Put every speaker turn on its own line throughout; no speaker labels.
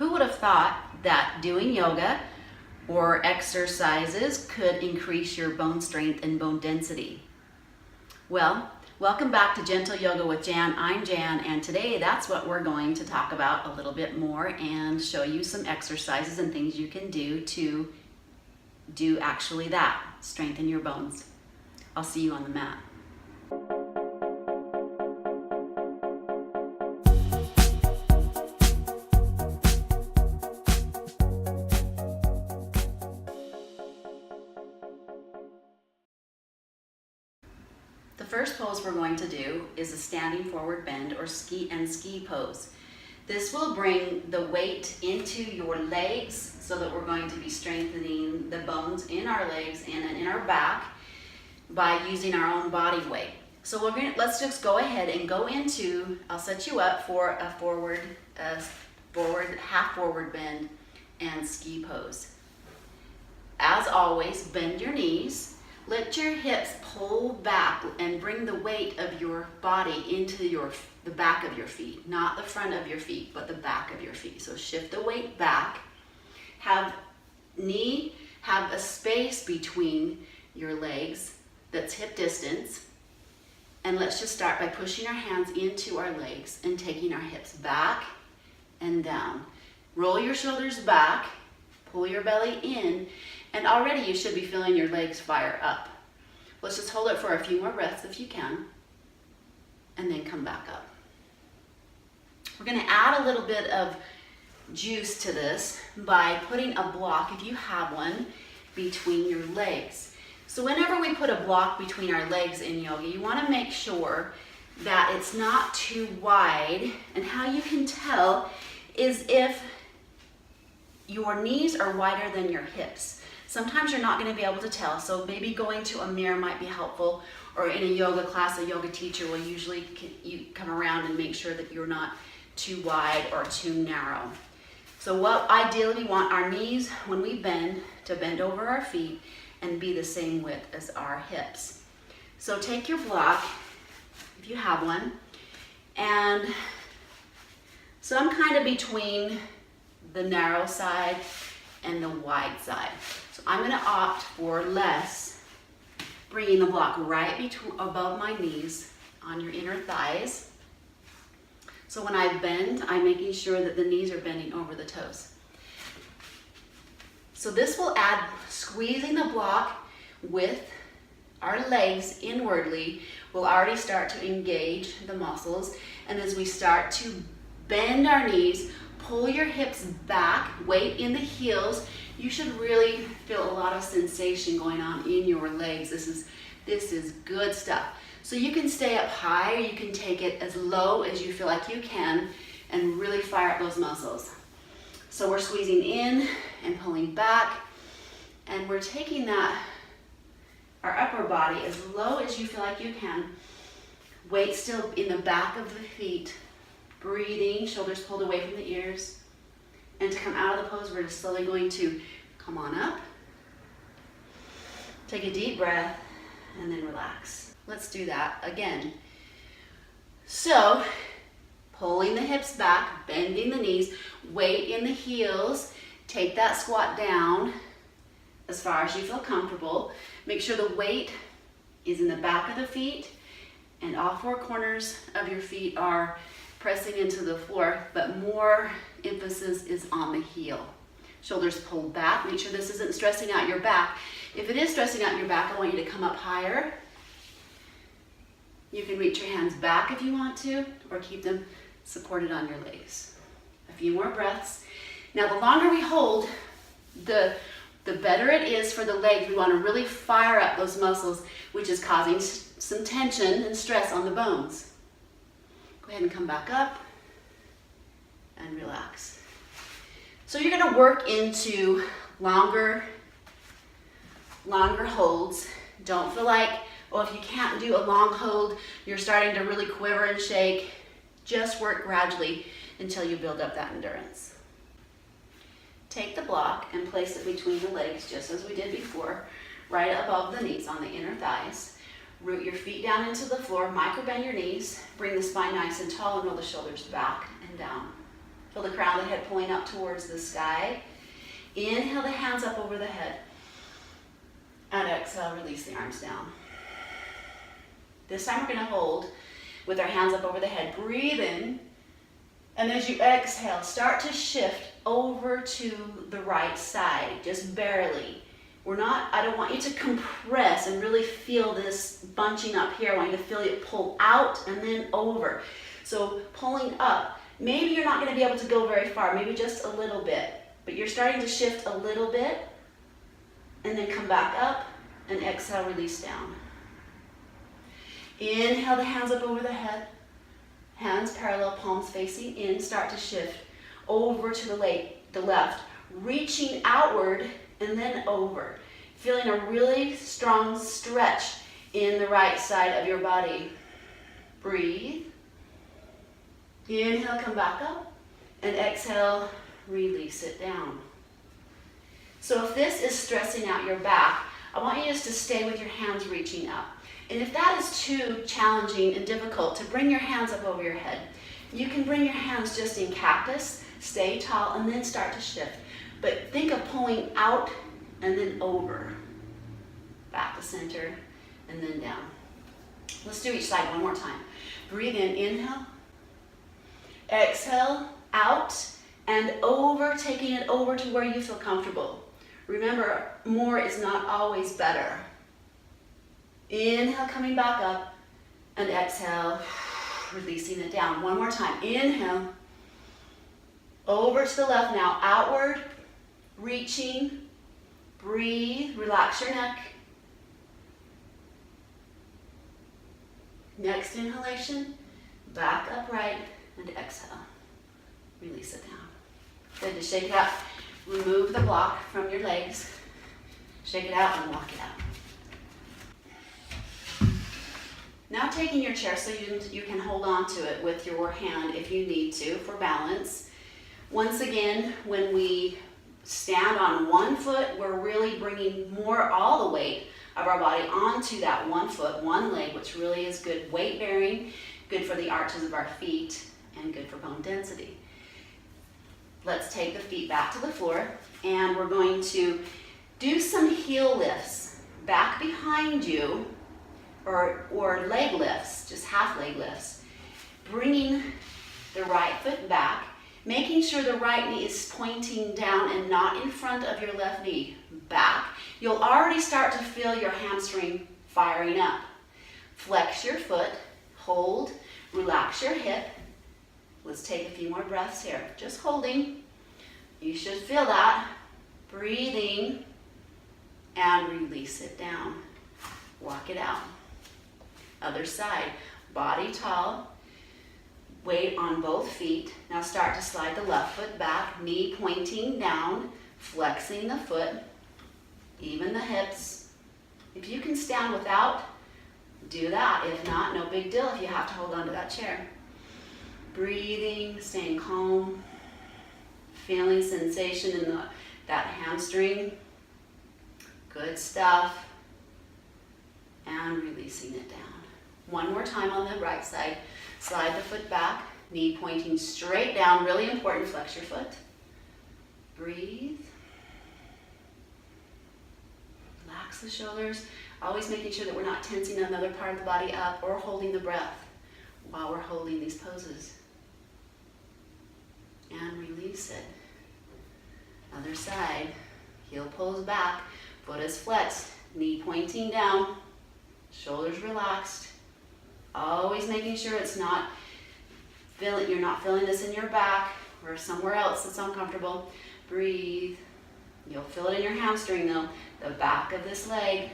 Who would have thought that doing yoga or exercises could increase your bone strength and bone density? Well, welcome back to Gentle Yoga with Jan. I'm Jan, and today that's what we're going to talk about a little bit more and show you some exercises and things you can do to do actually that, strengthen your bones. I'll see you on the mat. The first pose we're going to do is a standing forward bend or ski pose. This will bring the weight into your legs so that we're going to be strengthening the bones in our legs and in our back by using our own body weight. So let's just go ahead and go into, I'll set you up for a half forward bend and ski pose. As always, bend your knees. Let your hips pull back and bring the weight of your body into the back of your feet, not the front of your feet, but the back of your feet. So shift the weight back. Have a space between your legs that's hip distance. And let's just start by pushing our hands into our legs and taking our hips back and down. Roll your shoulders back, pull your belly in, and already you should be feeling your legs fire up. Let's just hold it for a few more breaths if you can, and then come back up. We're gonna add a little bit of juice to this by putting a block, if you have one, between your legs. So whenever we put a block between our legs in yoga, you wanna make sure that it's not too wide, and how you can tell is if your knees are wider than your hips. Sometimes you're not going to be able to tell, so maybe going to a mirror might be helpful, or in a yoga class, a yoga teacher will usually you come around and make sure that you're not too wide or too narrow. So ideally we want our knees, when we bend, to bend over our feet and be the same width as our hips. So take your block, if you have one, and so I'm kind of between the narrow side and the wide side. So I'm going to opt for less, bringing the block right above my knees on your inner thighs. So when I bend, I'm making sure that the knees are bending over the toes. So this will add squeezing the block with our legs inwardly. We'll already start to engage the muscles, and as we start to bend our knees, pull your hips back, weight in the heels. You should really feel a lot of sensation going on in your legs. This is good stuff. So you can stay up high, or you can take it as low as you feel like you can and really fire up those muscles. So we're squeezing in and pulling back, and we're taking our upper body as low as you feel like you can. Weight still in the back of the feet. Breathing, shoulders pulled away from the ears. And to come out of the pose, we're just slowly going to come on up. Take a deep breath and then relax. Let's do that again. So, pulling the hips back, bending the knees, weight in the heels. Take that squat down as far as you feel comfortable. Make sure the weight is in the back of the feet and all four corners of your feet are pressing into the floor, but more emphasis is on the heel. Shoulders pulled back. Make sure this isn't stressing out your back. If it is stressing out your back, I want you to come up higher. You can reach your hands back if you want to, or keep them supported on your legs. A few more breaths. Now, the longer we hold, the better it is for the legs. We want to really fire up those muscles, which is causing some tension and stress on the bones. Go ahead and come back up and relax. So you're going to work into longer holds. Don't feel like, oh, if you can't do a long hold, you're starting to really quiver and shake. Just work gradually until you build up that endurance. Take the block and place it between the legs, just as we did before, right above the knees on the inner thighs. Root your feet down into the floor, micro bend your knees, bring the spine nice and tall and roll the shoulders back and down. Feel the crown of the head pulling up towards the sky. Inhale the hands up over the head. And exhale, release the arms down. This time we're going to hold with our hands up over the head. Breathe in. And as you exhale, start to shift over to the right side, just barely. I don't want you to compress and really feel this bunching up here. I want you to feel it pull out and then over. So pulling up. Maybe you're not going to be able to go very far, maybe just a little bit. But you're starting to shift a little bit and then come back up and exhale, release down. Inhale the hands up over the head. Hands parallel, palms facing in. Start to shift over to the left, reaching outward and then over. Feeling a really strong stretch in the right side of your body. Breathe. Inhale, come back up, and exhale, release it down. So if this is stressing out your back, I want you just to stay with your hands reaching up. And if that is too challenging and difficult to bring your hands up over your head, you can bring your hands just in cactus, stay tall, and then start to shift. But think of pulling out and then over. Back to center, and then down. Let's do each side one more time. Breathe in, inhale. Exhale, out and over, taking it over to where you feel comfortable. Remember, more is not always better. Inhale, coming back up, and exhale, releasing it down. One more time. Inhale, over to the left now, outward, reaching, breathe, relax your neck. Next inhalation, back upright, and exhale. Release it down. Good to shake it out. Remove the block from your legs. Shake it out and walk it out. Now taking your chair so you can hold on to it with your hand if you need to for balance. Once again, when we stand on one foot, we're really bringing all the weight of our body onto that one foot, one leg, which really is good weight bearing, good for the arches of our feet, and good for bone density. Let's take the feet back to the floor, and we're going to do some heel lifts back behind you, or leg lifts, just half leg lifts. Bringing the right foot back, making sure the right knee is pointing down and not in front of your left knee. Back. You'll already start to feel your hamstring firing up. Flex your foot, hold, relax your hip. Let's take a few more breaths here. Just holding. You should feel that. Breathing and release it down. Walk it out. Other side. Body tall. Weight on both feet. Now start to slide the left foot back, knee pointing down, flexing the foot, even the hips. If you can stand without, do that. If not, no big deal if you have to hold on to that chair. Breathing, staying calm, feeling sensation in that hamstring. Good stuff. And releasing it down. One more time on the right side. Slide the foot back, knee pointing straight down. Really important, flex your foot. Breathe. Relax the shoulders. Always making sure that we're not tensing another part of the body up or holding the breath while we're holding these poses. And release it. Other side. Heel pulls back, foot is flexed, knee pointing down, shoulders relaxed. Always making sure you're not feeling this in your back or somewhere else that's uncomfortable. Breathe. You'll feel it in your hamstring though, the back of this leg.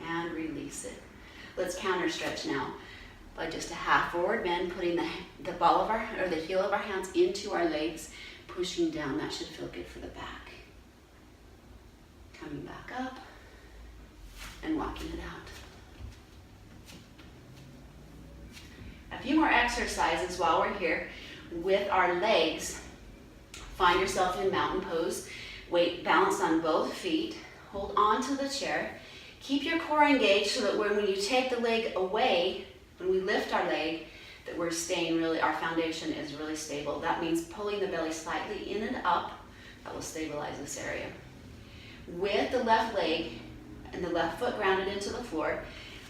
And release it. Let's counter stretch now by just a half forward bend, putting the ball of the heel of our hands into our legs, pushing down. That should feel good for the back. Coming back up and walking it out. A few more exercises while we're here with our legs. Find yourself in mountain pose. Weight balanced on both feet. Hold on to the chair. Keep your core engaged so that when you take the leg away, when we lift our leg, that we're staying really, our foundation is really stable. That means pulling the belly slightly in and up. That will stabilize this area. With the left leg and the left foot grounded into the floor,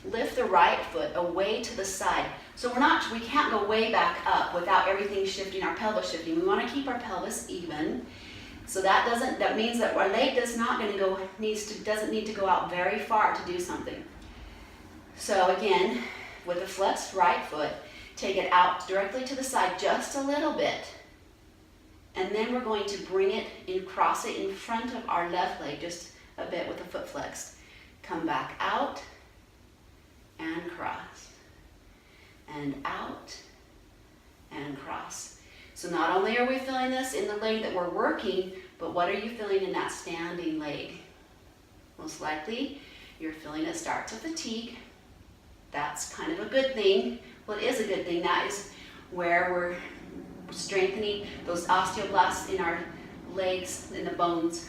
lift the right foot away to the side. So we can't go way back up without everything shifting, our pelvis shifting. We want to keep our pelvis even. So that means that our leg doesn't need to go out very far to do something. So again, with the flexed right foot, take it out directly to the side just a little bit. And then we're going to bring it and cross it in front of our left leg just a bit with the foot flexed. Come back out and cross. And out and cross. So not only are we feeling this in the leg that we're working, but what are you feeling in that standing leg? Most likely, you're feeling it start to fatigue. That's kind of a good thing. Well, it is a good thing. That is where we're strengthening those osteoblasts in our legs and the bones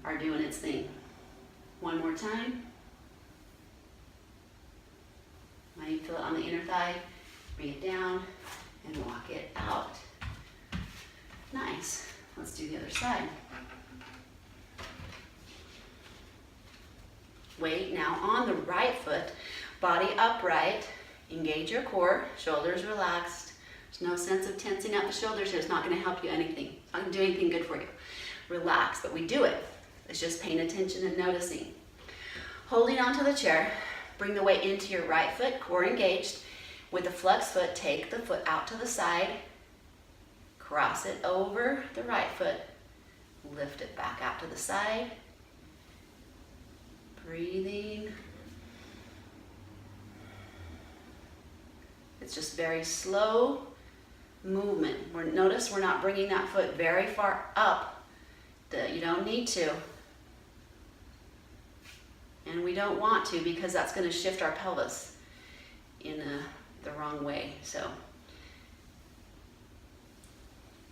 are doing its thing. One more time. Now you feel it on the inner thigh. Bring it down and walk it out. Nice. Let's do the other side. Weight now on the right foot, body upright, engage your core, shoulders relaxed. There's no sense of tensing out the shoulders here. It's not going to help you anything. It's not going to do anything good for you. Relax, but we do it. It's just paying attention and noticing. Holding onto the chair, bring the weight into your right foot, core engaged. With the flexed foot, take the foot out to the side, cross it over the right foot, lift it back out to the side. Breathing. It's just very slow movement. Notice we're not bringing that foot very far up. You don't need to. And we don't want to because that's going to shift our pelvis in the wrong way. So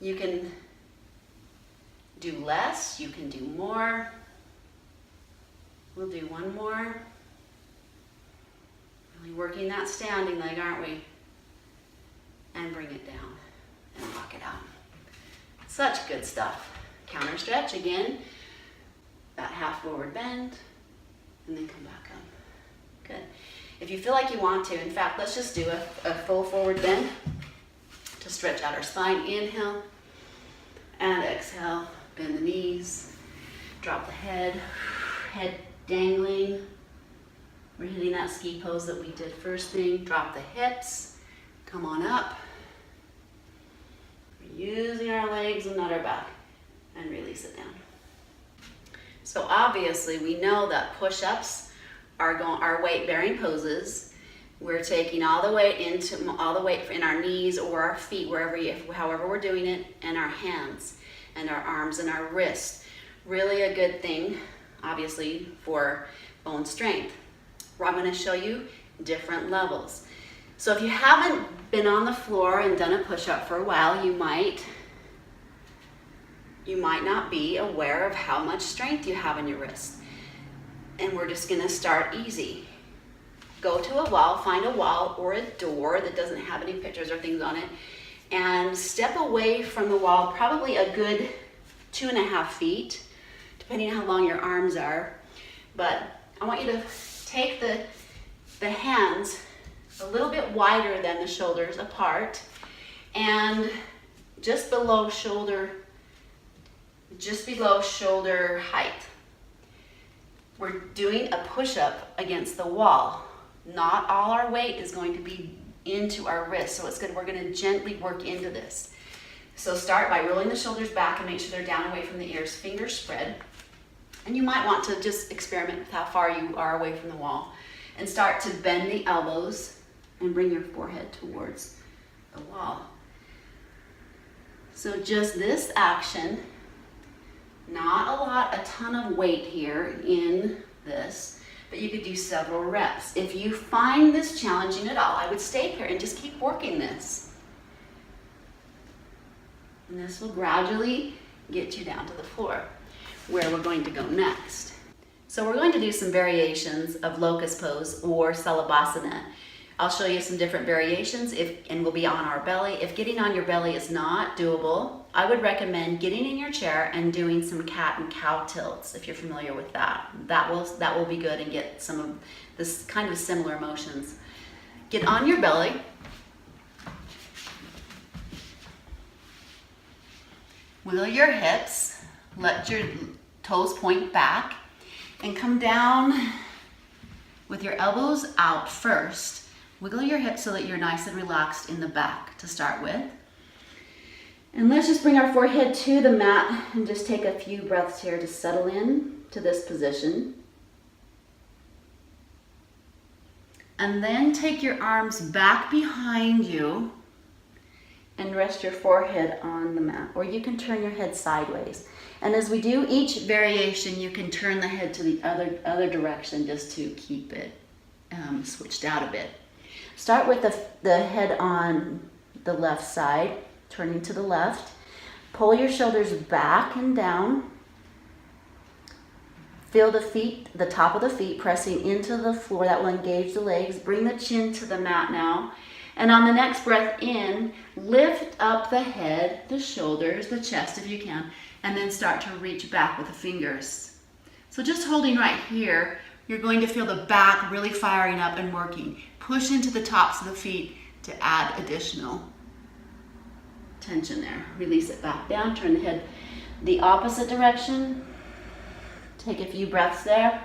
you can do less, you can do more. We'll do one more. Really working that standing leg, aren't we? And bring it down and walk it out. Such good stuff. Counter stretch again. That half forward bend and then come back up. Good. If you feel like you want to, in fact, let's just do a full forward bend to stretch out our spine. Inhale and exhale. Bend the knees. Drop the head. Head dangling. We're hitting that ski pose that we did first thing. Drop the hips. Come on up. We're using our legs and not our back. And release it down. So obviously we know that push-ups are weight-bearing poses. We're taking all the weight in our knees or our feet, however we're doing it, and our hands and our arms and our wrists. Really a good thing, obviously, for bone strength. I'm going to show you different levels. So if you haven't been on the floor and done a push-up for a while, you might not be aware of how much strength you have in your wrist. And we're just going to start easy. Go to a wall, find a wall or a door that doesn't have any pictures or things on it, and step away from the wall, probably a good 2.5 feet, depending on how long your arms are. But I want you to take the hands a little bit wider than the shoulders apart, and just below shoulder height. We're doing a push-up against the wall. Not all our weight is going to be into our wrist, so we're going to gently work into this. So start by rolling the shoulders back and make sure they're down away from the ears, fingers spread. And you might want to just experiment with how far you are away from the wall. And start to bend the elbows and bring your forehead towards the wall. So just this action, not a ton of weight here in this, but you could do several reps. If you find this challenging at all, I would stay here and just keep working this. And this will gradually get you down to the floor, where we're going to go next. So we're going to do some variations of locust pose or salabhasana. I'll show you some different variations and we'll be on our belly. If getting on your belly is not doable, I would recommend getting in your chair and doing some cat and cow tilts if you're familiar with that. That will be good and get some of this kind of similar motions. Get on your belly. Wiggle your hips, let your toes point back, and come down with your elbows out first. Wiggle your hips so that you're nice and relaxed in the back to start with. And let's just bring our forehead to the mat and just take a few breaths here to settle in to this position. And then take your arms back behind you and rest your forehead on the mat, or you can turn your head sideways. And as we do each variation, you can turn the head to the other direction just to keep it switched out a bit. Start with the head on the left side, turning to the left. Pull your shoulders back and down. Feel the feet, the top of the feet pressing into the floor. That will engage the legs. Bring the chin to the mat now. And on the next breath in, lift up the head, the shoulders, the chest if you can, and then start to reach back with the fingers. So just holding right here, you're going to feel the back really firing up and working. Push into the tops of the feet to add additional tension there. Release it back down, turn the head the opposite direction. Take a few breaths there.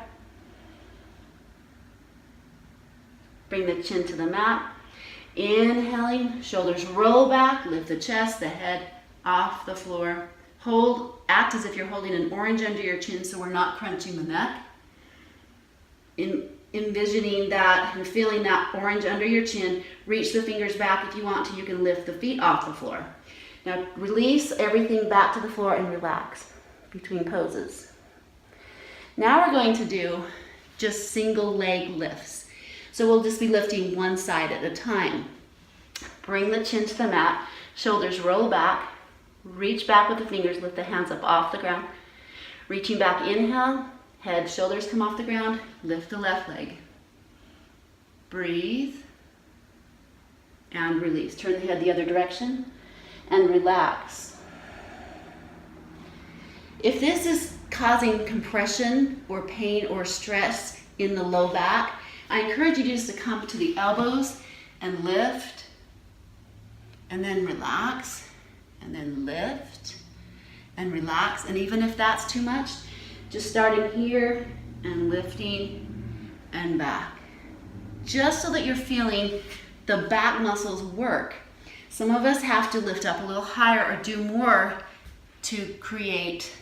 Bring the chin to the mat. Inhaling, shoulders roll back, lift the chest, the head off the floor. Hold, act as if you're holding an orange under your chin so we're not crunching the neck. Envisioning that and feeling that orange under your chin, reach the fingers back if you want to. You can lift the feet off the floor. Now release everything back to the floor and relax between poses. Now we're going to do just single leg lifts. So we'll just be lifting one side at a time. Bring the chin to the mat, shoulders roll back, reach back with the fingers, lift the hands up off the ground. Reaching back, inhale, head, shoulders come off the ground, lift the left leg. Breathe and release. Turn the head the other direction and relax. If this is causing compression or pain or stress in the low back, I encourage you just to come to the elbows and lift, and then relax, and then lift, and relax. And even if that's too much, just starting here and lifting and back. Just so that you're feeling the back muscles work. Some of us have to lift up a little higher or do more to create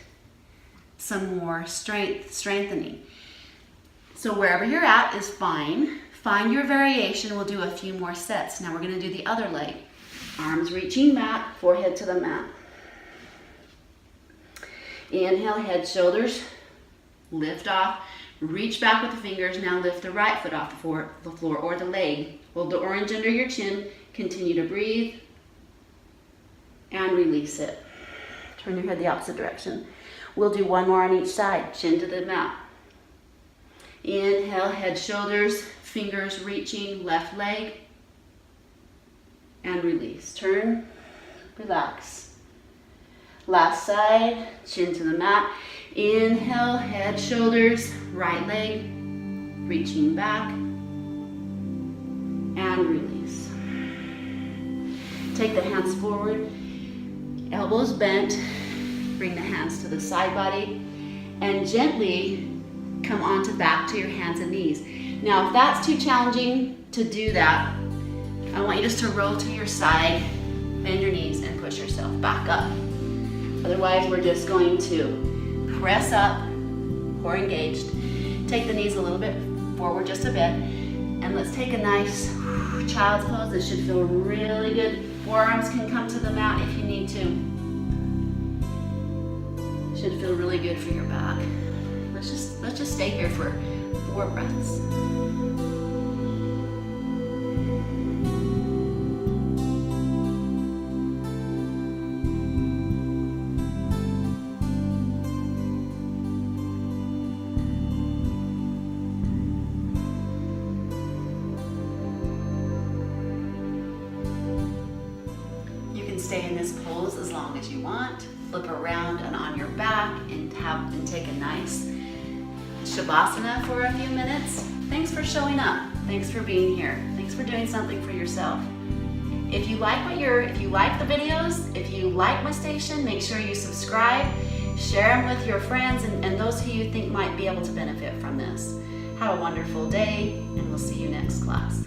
some more strengthening. So wherever you're at is fine. Find your variation. We'll do a few more sets. Now we're going to do the other leg. Arms reaching back, forehead to the mat. Inhale, head, shoulders, lift off. Reach back with the fingers. Now lift the right foot off the floor or the leg. Hold the orange under your chin. Continue to breathe and release it. Turn your head the opposite direction. We'll do one more on each side. Chin to the mat. Inhale, head, shoulders, fingers reaching, left leg, and release. Turn, relax. Last side, chin to the mat. Inhale, head, shoulders, right leg, reaching back, and release. Take the hands forward, elbows bent, bring the hands to the side body, and gently come onto back to your hands and knees. Now, if that's too challenging to do that, I want you just to roll to your side, bend your knees, and push yourself back up. Otherwise, we're just going to press up, core engaged. Take the knees a little bit forward just a bit, and let's take a nice child's pose. This should feel really good. Forearms can come to the mat if you need to. Should feel really good for your back. Let's just stay here for 4 breaths. stay in this pose as long as you want. Flip around and on your back and take a nice Shavasana for a few minutes. Thanks for showing up. Thanks for being here. Thanks for doing something for yourself. If you like the videos, if you like my station, make sure you subscribe, share them with your friends and those who you think might be able to benefit from this. Have a wonderful day, and we'll see you next class.